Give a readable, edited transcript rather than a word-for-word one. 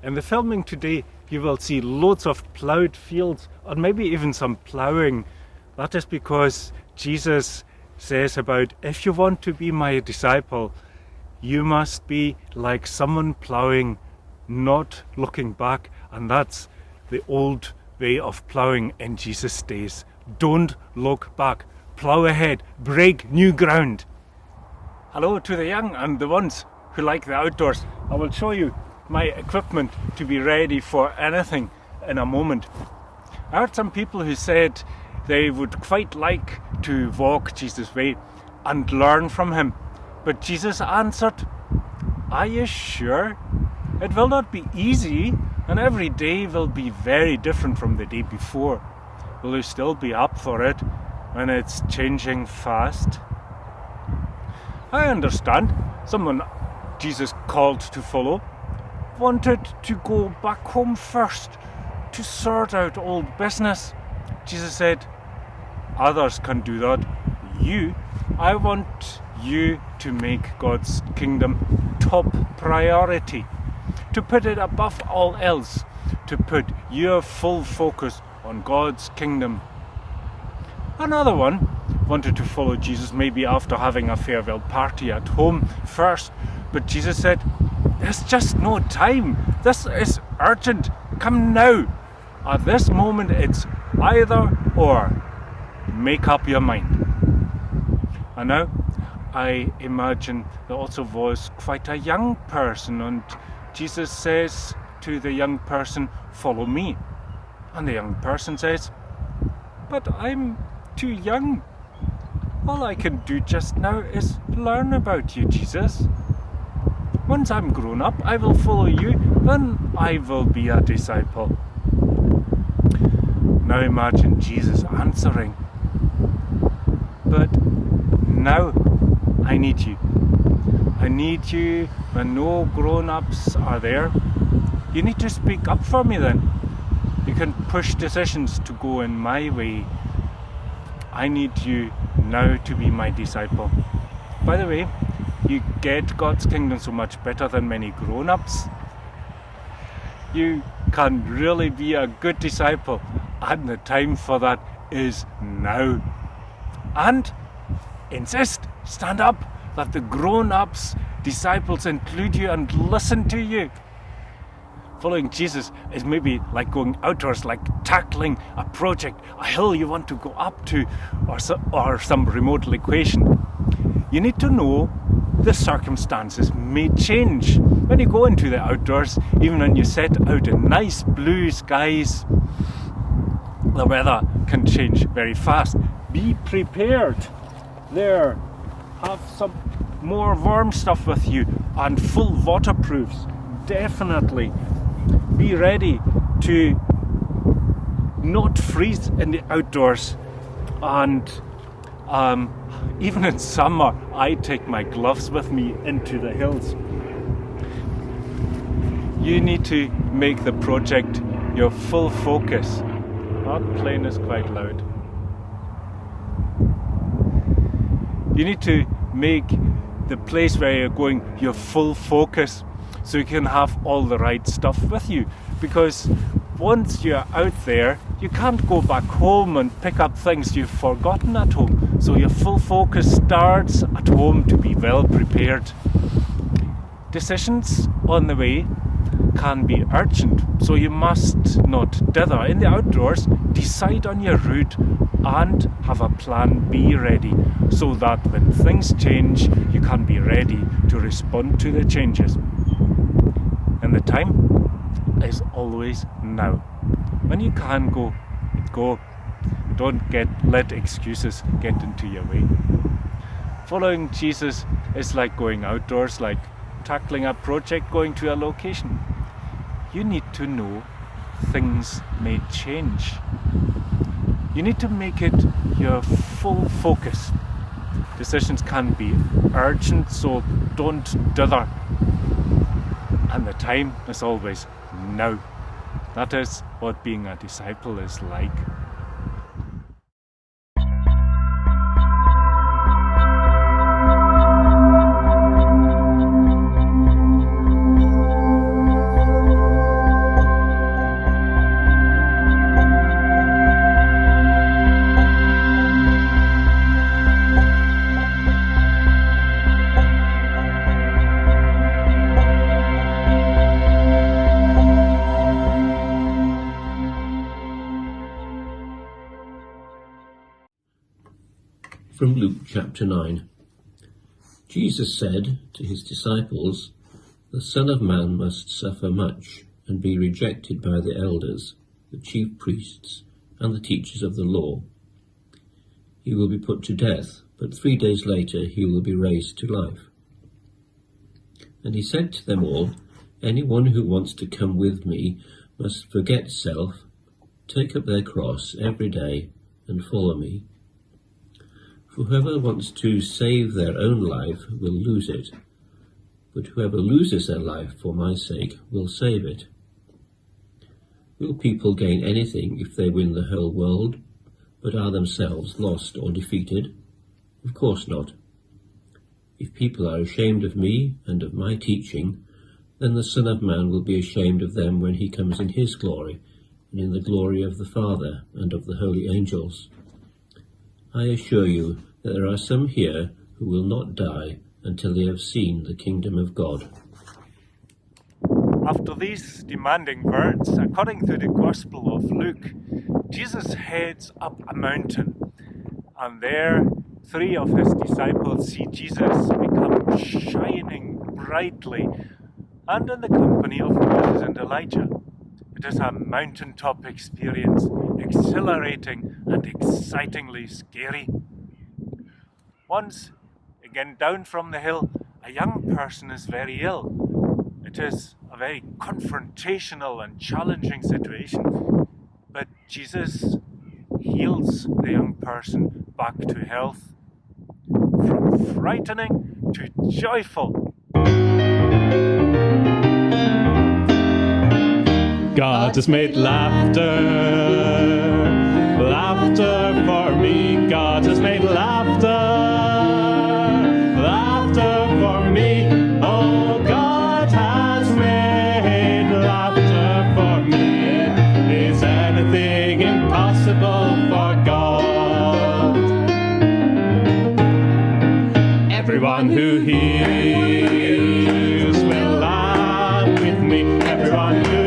In the filming today, you will see loads of ploughed fields, or maybe even some ploughing. That is because Jesus says about, if you want to be my disciple, you must be like someone ploughing, not looking back. And that's the old way of ploughing in Jesus' days. Don't look back. Plough ahead. Break new ground. Hello to the young and the ones who like the outdoors. I will show you my equipment to be ready for anything in a moment. I heard some people who said they would quite like to walk Jesus' way and learn from him. But Jesus answered, are you sure? It will not be easy, and every day will be very different from the day before. Will you still be up for it when it's changing fast? I understand someone Jesus called to follow wanted to go back home first to sort out old business. Jesus said, others can do that. I want you to make God's kingdom top priority, to put it above all else, to put your full focus on God's kingdom. Another one wanted to follow Jesus maybe after having a farewell party at home first, but Jesus said, there's just no time. This is urgent. Come now. At this moment, it's either or. Make up your mind. And now, I imagine there also was quite a young person, and Jesus says to the young person, follow me. And the young person says, but I'm too young. All I can do just now is learn about you, Jesus. Once I'm grown up, I will follow you, then I will be a disciple. Now imagine Jesus answering, but now I need you. I need you when no grown-ups are there. You need to speak up for me then. You can push decisions to go in my way. I need you now to be my disciple. By the way, you get God's kingdom so much better than many grown-ups. You can really be a good disciple, and the time for that is now. And insist, stand up, that the grown-ups, disciples include you and listen to you. Following Jesus is maybe like going outdoors, like tackling a project, a hill you want to go up to, or some remote location. You need to know the circumstances may change. When you go into the outdoors, even when you set out in nice blue skies, the weather can change very fast. Be prepared. There, have some more warm stuff with you and full waterproofs. Definitely. Be ready to not freeze in the outdoors. And even in summer, I take my gloves with me into the hills. You need to make the project your full focus. That plane is quite loud. You need to make the place where you're going your full focus, so you can have all the right stuff with you. Because once you're out there, you can't go back home and pick up things you've forgotten at home. So your full focus starts at home to be well prepared. Decisions on the way can be urgent, so you must not dither. In the outdoors, decide on your route and have a plan B ready, so that when things change, you can be ready to respond to the changes. And the time is always now. When you can go, go. Don't let excuses get into your way. Following Jesus is like going outdoors, like tackling a project, going to a location. You need to know things may change. You need to make it your full focus. Decisions can be urgent, so don't dither. And the time is always now. That is what being a disciple is like. From Luke chapter 9. Jesus said to his disciples, "The Son of Man must suffer much and be rejected by the elders, the chief priests, and the teachers of the law. He will be put to death, but 3 days later he will be raised to life." And he said to them all, "Anyone who wants to come with me must forget self, take up their cross every day, and follow me. For whoever wants to save their own life will lose it, but whoever loses their life for my sake will save it. Will people gain anything if they win the whole world, but are themselves lost or defeated? Of course not. If people are ashamed of me and of my teaching, then the Son of Man will be ashamed of them when he comes in his glory, and in the glory of the Father and of the holy angels. I assure you that there are some here who will not die until they have seen the kingdom of God." After these demanding words, according to the Gospel of Luke, Jesus heads up a mountain, and there 3 of his disciples see Jesus become shining brightly and in the company of Moses and Elijah. It is a mountaintop experience, exhilarating and excitingly scary. Once, again down from the hill, a young person is very ill. It is a very confrontational and challenging situation, but Jesus heals the young person back to health. From frightening to joyful. God has made laughter, laughter for me. God has made laughter, laughter for me. Oh, God has made laughter for me. Is anything impossible for God? Everyone who hears will laugh with me. Everyone who